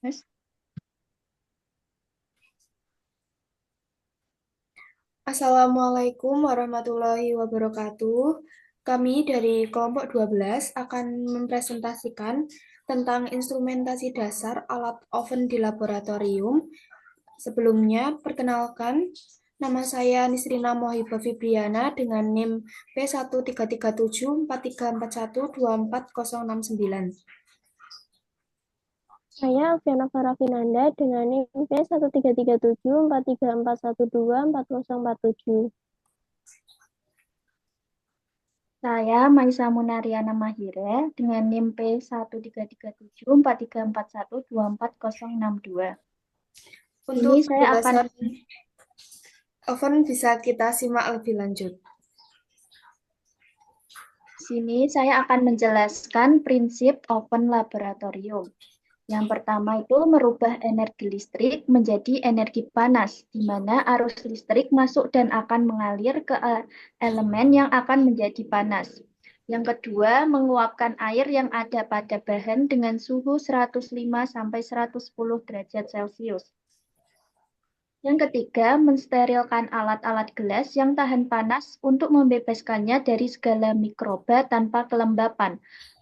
Mas. Assalamualaikum warahmatullahi wabarakatuh. Kami dari kelompok 12 akan mempresentasikan tentang instrumentasi dasar alat oven di laboratorium. Sebelumnya, perkenalkan, nama saya Nisrina Mohibah Fibriana dengan NIM P1337434124069. Saya Alfiana Farah Finanda dengan NIM P1337434124047. Saya Maisa Munariana Mahire dengan NIM P1337434124062. Ini Untuk saya akan penjelasan oven bisa kita simak lebih lanjut. menjelaskan prinsip oven laboratorium. Yang pertama itu merubah energi listrik menjadi energi panas, di mana arus listrik masuk dan akan mengalir ke elemen yang akan menjadi panas. Yang kedua, menguapkan air yang ada pada bahan dengan suhu 105 sampai 110 derajat Celcius. Yang ketiga, mensterilkan alat-alat gelas yang tahan panas untuk membebaskannya dari segala mikroba tanpa kelembapan.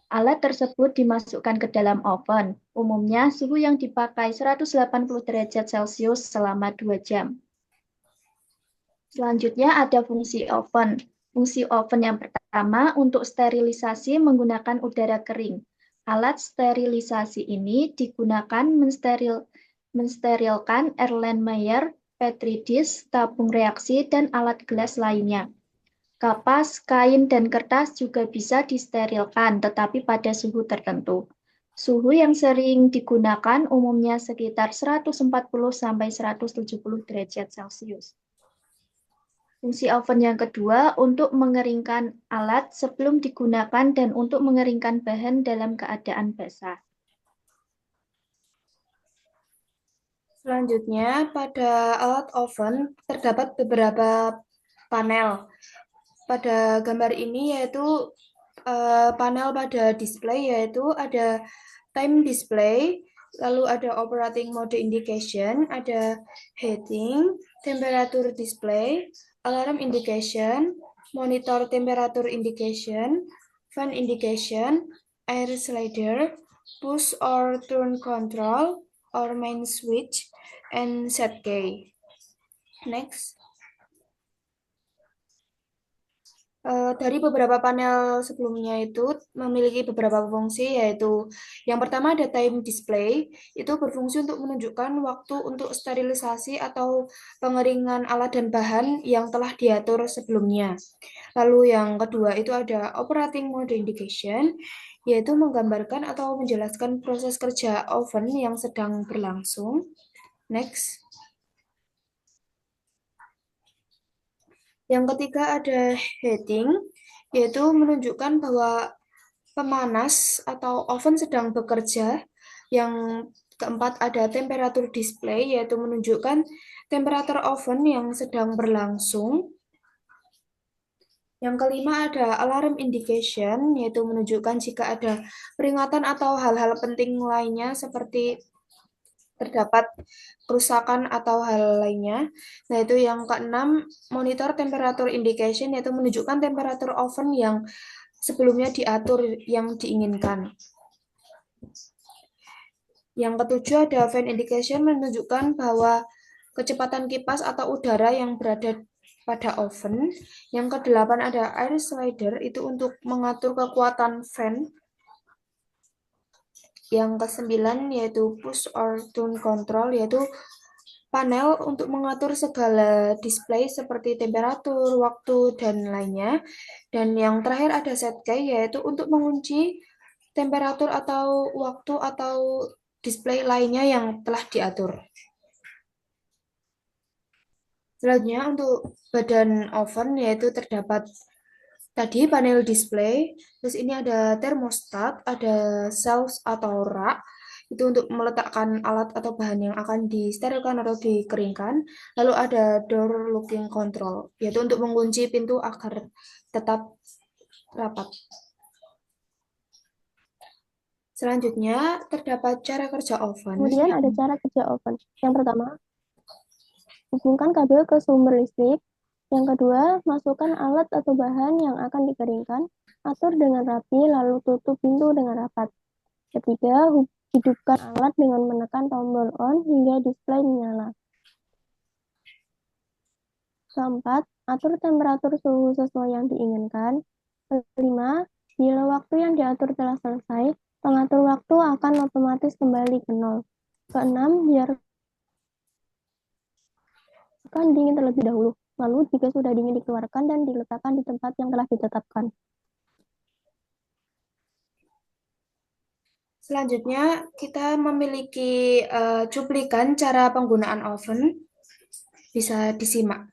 Alat tersebut dimasukkan ke dalam oven. Umumnya, suhu yang dipakai 180 derajat Celcius selama 2 jam. Selanjutnya ada fungsi oven. Fungsi oven yang pertama untuk sterilisasi menggunakan udara kering. Alat sterilisasi ini digunakan mensterilkan Erlenmeyer, Petri dish, tabung reaksi, dan alat gelas lainnya. Kapas, kain, dan kertas juga bisa disterilkan, tetapi pada suhu tertentu. Suhu yang sering digunakan umumnya sekitar 140 sampai 170 derajat Celcius. Fungsi oven yang kedua untuk mengeringkan alat sebelum digunakan dan untuk mengeringkan bahan dalam keadaan basah. Selanjutnya, pada alat oven terdapat beberapa panel. Pada gambar ini yaitu panel pada display yaitu ada time display, lalu ada operating mode indication, ada heating, temperature display, alarm indication, monitor temperature indication, fan indication, air slider, push or turn control, or main switch, and set key. Next. Dari beberapa panel sebelumnya itu memiliki beberapa fungsi, yaitu yang pertama ada time display, itu berfungsi untuk menunjukkan waktu untuk sterilisasi atau pengeringan alat dan bahan yang telah diatur sebelumnya. Lalu yang kedua itu ada operating mode indication, yaitu menggambarkan atau menjelaskan proses kerja oven yang sedang berlangsung. Next. Yang ketiga ada heating, yaitu menunjukkan bahwa pemanas atau oven sedang bekerja. Yang keempat ada temperatur display, yaitu menunjukkan temperatur oven yang sedang berlangsung. Yang kelima ada alarm indication, yaitu menunjukkan jika ada peringatan atau hal-hal penting lainnya seperti terdapat kerusakan atau hal lainnya. Nah, itu yang keenam, monitor temperatur indication, yaitu menunjukkan temperatur oven yang sebelumnya diatur yang diinginkan. Yang ketujuh ada fan indication, menunjukkan bahwa kecepatan kipas atau udara yang berada pada oven. Yang kedelapan ada air slider, itu untuk mengatur kekuatan fan. Yang kesembilan yaitu push or turn control, yaitu panel untuk mengatur segala display seperti temperatur, waktu, dan lainnya. Dan yang terakhir ada set key, yaitu untuk mengunci temperatur atau waktu atau display lainnya yang telah diatur. Selanjutnya untuk badan oven yaitu terdapat tadi panel display, terus ini ada termostat, ada shelf atau rak, itu untuk meletakkan alat atau bahan yang akan disterilkan atau dikeringkan. Lalu ada door locking control, yaitu untuk mengunci pintu agar tetap rapat. Selanjutnya, terdapat cara kerja oven. Kemudian ada cara kerja oven. Yang pertama, hubungkan kabel ke sumber listrik. Yang kedua, masukkan alat atau bahan yang akan dikeringkan. Atur dengan rapi, lalu tutup pintu dengan rapat. Ketiga, hidupkan alat dengan menekan tombol on hingga display menyala. Keempat, atur temperatur suhu sesuai yang diinginkan. Kelima, bila waktu yang diatur telah selesai, pengatur waktu akan otomatis kembali ke nol. Keenam, biarkan dingin terlebih dahulu. Lalu jika sudah dingin dikeluarkan dan diletakkan di tempat yang telah ditetapkan. Selanjutnya, kita memiliki cuplikan cara penggunaan oven. Bisa disimak.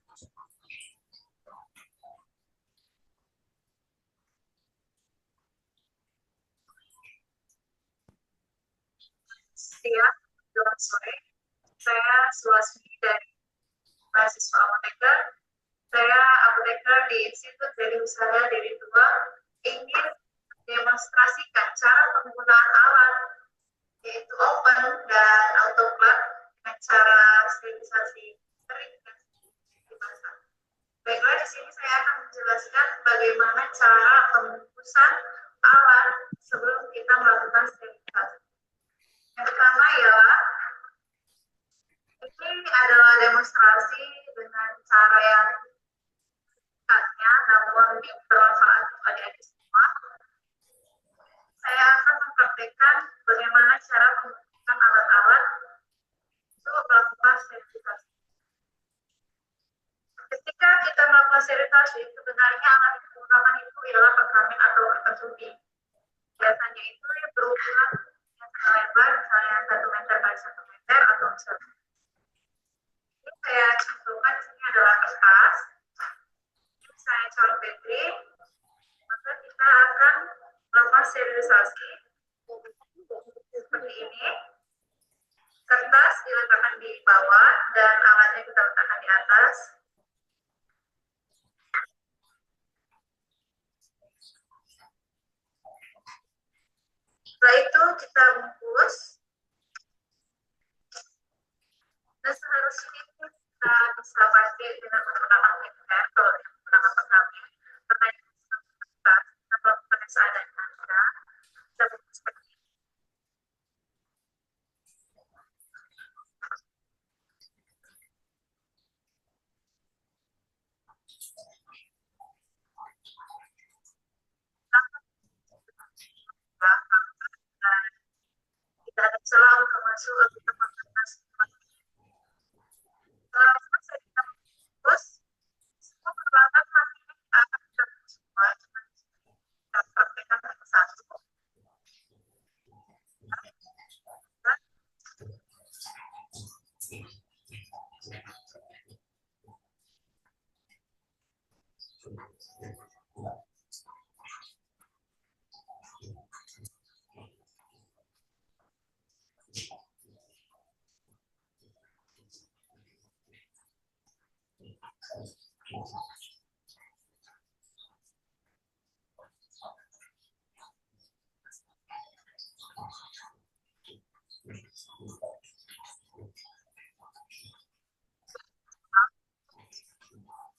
Selamat sore. Saya Sulasmi dari mahasiswa apoteker. Saya apoteker di Institut Dari Usaha Diri Tua ingin demonstrasikan cara penggunaan alat yaitu oven dan autoclave dengan cara sterilisasi kering dan basah. Baiklah, di sini saya akan menjelaskan bagaimana cara pembungkusan alat sebelum kita melakukan sterilisasi. Yang pertama ialah ini adalah demonstrasi dengan cara yang singkatnya namun bermanfaat untuk adik-adik semua. Saya akan mempraktekkan bagaimana cara menggunakan alat-alat untuk melakukan sterilisasi. Ketika kita melakukan sterilisasi, sebenarnya alat yang digunakan itu ialah perkamen atau kertas ubi. Biasanya itu berukuran yang lebar, misalnya 1 meter x 1 meter atau misalnya. Ini saya contohkan di sini adalah kertas. Ini saya colok baterai. Maka kita akan melakukan sterilisasi seperti ini. Kertas diletakkan di bawah dan alatnya kita letakkan di atas. Setelah itu kita bungkus. Dan seharusnya itu kita bisa pakai dengan menggunakan paper kalau menggunakan perkamen. Karena itu kita melakukan seadanya saja. Kita bungkus seperti ini. Tidak ada celah untuk masuk ke tempat nasi. Setelah selesai kita bungkus, semua peralatan nanti akan kita bungkus semua. Kita praktekkan satu-satu.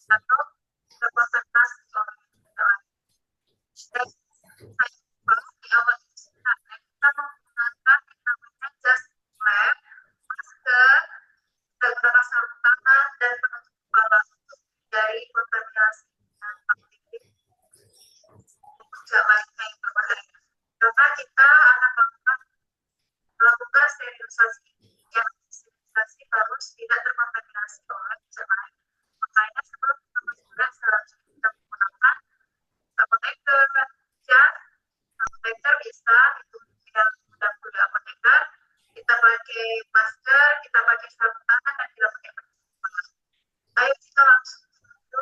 Atau kita konsentrasi soal dan di awal kita menggunakan yang namanya just flap, masker, kita gunakan sarung tangan dan penutup kepala untuk menghindari kontaminasi dengan bakteri lainnya yang berbahaya. Karena kita akan melakukan sterilisasi yang sterilisasi harus tidak terkontaminasi oleh zat lain. Makanya sebelum kita masukkan seharusnya kita menggunakan apoteker, jas, apoteker bisa itu yang sudah kuliah apoteker, kita pakai masker, kita pakai sarung tangan dan kita pakai penutup kepala. Ayo kita langsung menuju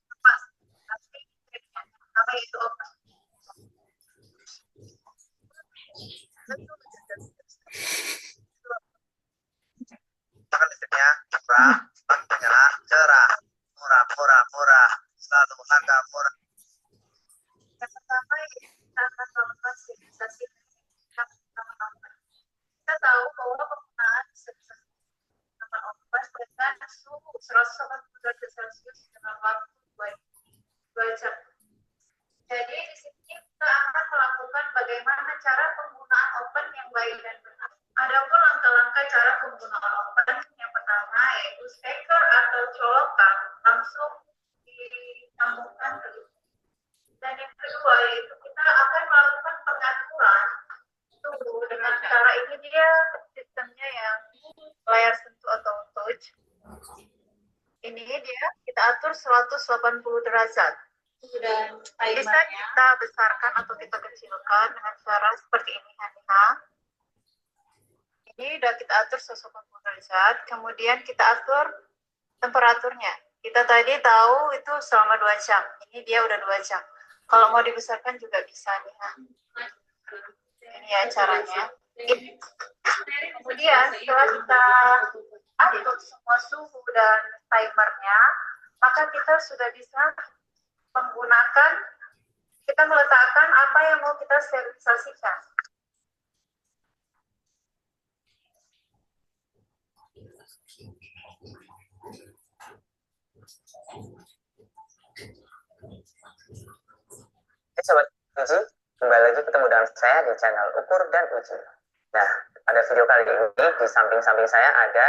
tempat sterilisasi pertama yaitu oven. Makan listriknya murah, banknya cerah, murah, selalu harga murah. Yang pertama kita akan melakukan sterilisasi. Kita dengan suhu 180 derajat Celcius dengan waktu 2 jam. Jadi di sini kita akan melakukan bagaimana cara penggunaan oven yang baik dan benar. Adapun langkah-langkah cara penggunaan oven yang pertama yaitu steker atau colokan langsung disambungkan ke listrik. Dan yang kedua yaitu kita akan melakukan pengaturan suhu dengan cara ini dia sistemnya yang layar sentuh atau touch. Ini dia kita atur 180 derajat. Dan Bisa kita besarkan atau kita kecilkan dengan cara seperti ini, Haniha. Ini udah kita atur 180 derajat, kemudian kita atur temperaturnya. Kita tadi tahu itu selama 2 jam. Ini dia udah 2 jam. Kalau mau dibesarkan juga bisa nih. Ini ya caranya. Kemudian setelah kita atur semua suhu dan timernya, maka kita sudah bisa menggunakan, kita meletakkan apa yang mau kita sterilisasikan. Sobat Uji, kembali lagi ketemu dengan saya di channel Ukur dan Uji. Nah, pada video kali ini di samping-samping saya ada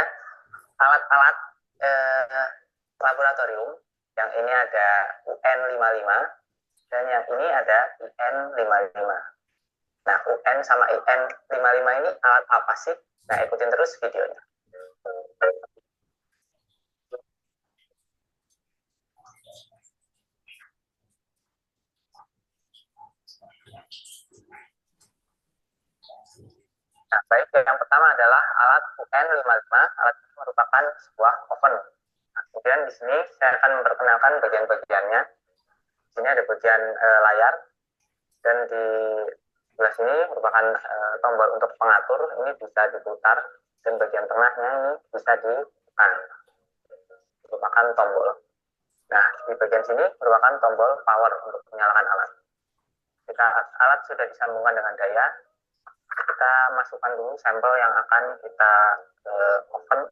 alat-alat laboratorium. Yang ini ada UN55 dan yang ini ada IN55. Nah, UN sama IN55 ini alat apa sih? Nah, ikutin terus videonya. Nah, baik, yang pertama adalah alat UN55. Alat ini merupakan sebuah oven. Nah, kemudian di sini saya akan memperkenalkan bagian-bagiannya. Di sini ada bagian layar, dan di sebelah sini merupakan tombol untuk pengatur. Ini bisa diputar, dan bagian tengahnya ini bisa ditekan. Merupakan tombol. Nah, di bagian sini merupakan tombol power untuk menyalakan alat. Jika alat sudah disambungkan dengan daya, kita masukkan dulu sampel yang akan kita oven,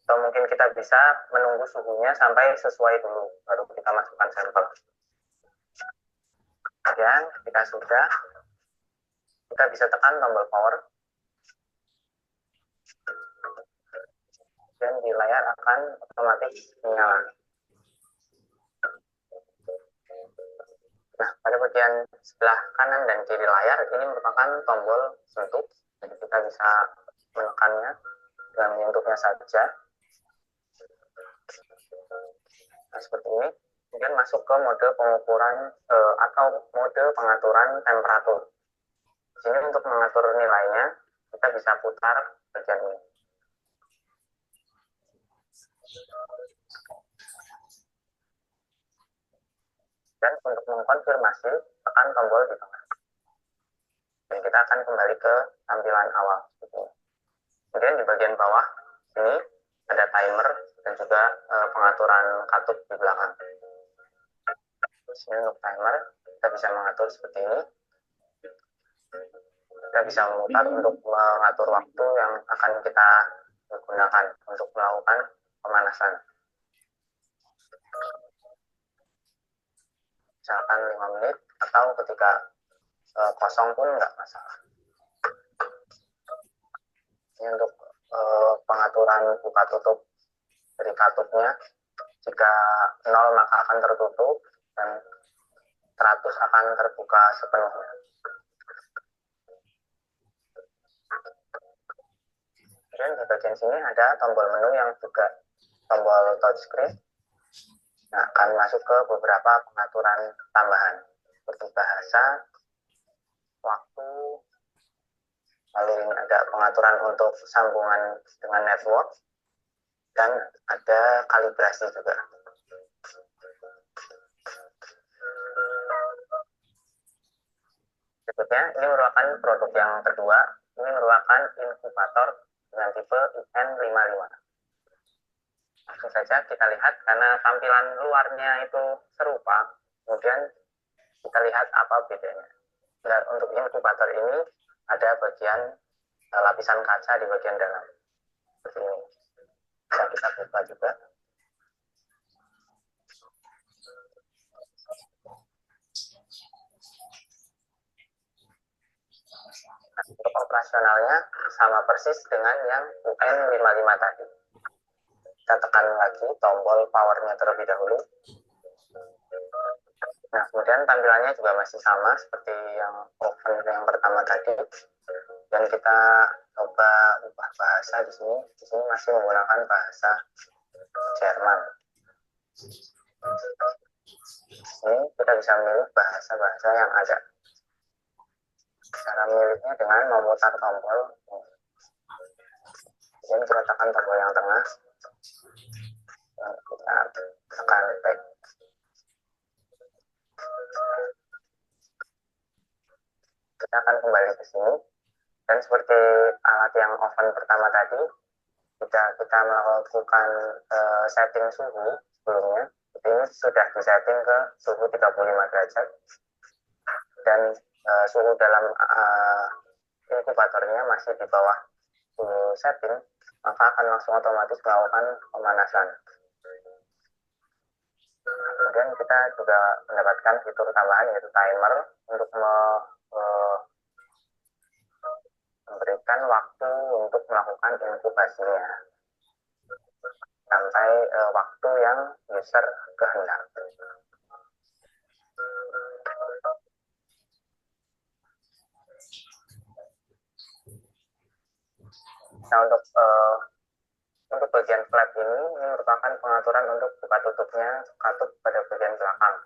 atau mungkin kita bisa menunggu suhunya sampai sesuai dulu, baru kita masukkan sampel. Kemudian ketika sudah, kita bisa tekan tombol power, dan di layar akan otomatis menyala. Nah, pada bagian sebelah kanan dan kiri layar ini merupakan tombol sentuh, jadi kita bisa menekannya dan menyentuhnya saja. Nah, seperti ini. Kemudian masuk ke mode pengukuran atau mode pengaturan temperatur. Di sini untuk mengatur nilainya, kita bisa putar bagian ini. Dan untuk mengkonfirmasi, tekan tombol di tengah. Dan kita akan kembali ke tampilan awal. Kemudian di bagian bawah, ini ada timer dan juga pengaturan katup di belakang. Terus ini untuk timer, kita bisa mengatur seperti ini. Kita bisa memutar untuk mengatur waktu yang akan kita gunakan untuk melakukan pemanasan. Misalkan 5 menit, atau ketika kosong pun nggak masalah. Ini untuk pengaturan buka tutup dari katupnya. Jika 0 maka akan tertutup, dan 100 akan terbuka sepenuhnya. Kemudian di bagian sini ada tombol menu yang juga tombol touchscreen. Nah, akan masuk ke beberapa pengaturan tambahan seperti bahasa, waktu, lalu ini ada pengaturan untuk sambungan dengan network, dan ada kalibrasi juga. Berikutnya, ini merupakan produk yang kedua. Ini merupakan inkubator dengan tipe IN55. Langsung saja kita lihat, karena tampilan luarnya itu serupa, kemudian kita lihat apa bedanya. Dan untuk inkubator ini ada bagian lapisan kaca di bagian dalam seperti ini. Bisa kita lupa juga. Nah, untuk operasionalnya sama persis dengan yang UN 55 tadi. Kita tekan lagi tombol powernya terlebih dahulu. Nah, kemudian tampilannya juga masih sama seperti yang oven yang pertama tadi. Dan kita coba ubah bahasa di sini. Di sini masih menggunakan bahasa Jerman. Ini kita bisa memilih bahasa-bahasa yang ada. Cara memilihnya dengan memutar tombol. Kemudian kita tekan tombol yang tengah. Dan kita tekan back. Kita akan kembali ke sini. Dan seperti alat yang oven pertama tadi, kita melakukan setting suhu sebelumnya. Ini sudah disetting ke suhu 35 derajat. Dan suhu dalam inkubatornya masih di bawah suhu setting, maka akan langsung otomatis melakukan pemanasan. Kemudian kita juga mendapatkan fitur tambahan yaitu timer untuk memberikan waktu untuk melakukan inkubasinya sampai waktu yang user kehendaki. Nah, untuk bagian flap ini merupakan pengaturan untuk buka tutupnya katup pada bagian belakang.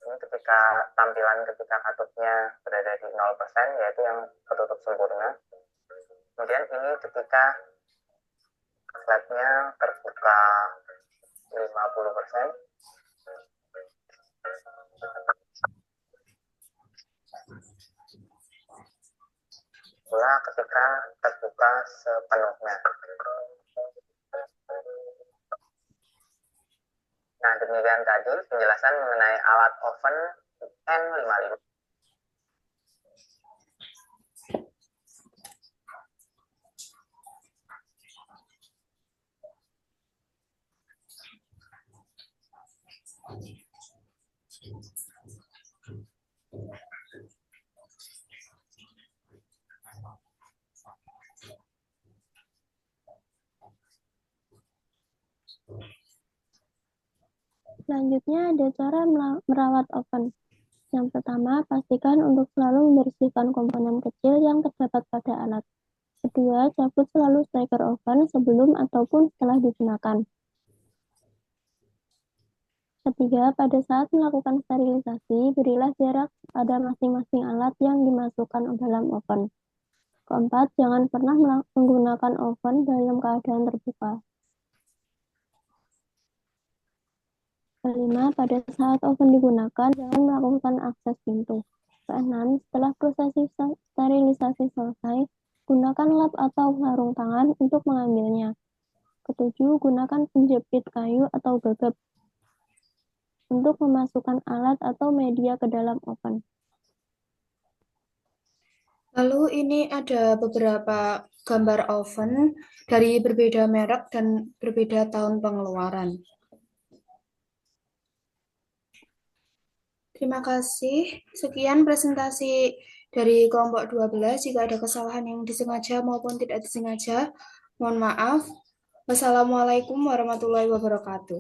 Ini ketika tampilan ketika katupnya berada di 0%, yaitu yang tertutup sempurna. Kemudian ini ketika flapnya terbuka 50%. Pula ketika terbuka sepenuhnya. Nah, demikian tadi penjelasan mengenai alat oven N55. Selanjutnya ada cara merawat oven. Yang pertama, pastikan untuk selalu membersihkan komponen kecil yang terdapat pada alat. Kedua, cabut selalu striker oven sebelum ataupun setelah digunakan. Ketiga, pada saat melakukan sterilisasi, berilah jarak pada masing-masing alat yang dimasukkan dalam oven. Keempat, jangan pernah menggunakan oven dalam keadaan terbuka. Kelima, pada saat oven digunakan, jangan melakukan akses pintu. Keenam, setelah proses sterilisasi selesai, gunakan lap atau sarung tangan untuk mengambilnya. Ketujuh, gunakan penjepit kayu atau gagap untuk memasukkan alat atau media ke dalam oven. Lalu ini ada beberapa gambar oven dari berbeda merek dan berbeda tahun pengeluaran. Terima kasih. Sekian presentasi dari kelompok 12. Jika ada kesalahan yang disengaja maupun tidak disengaja, mohon maaf. Wassalamualaikum warahmatullahi wabarakatuh.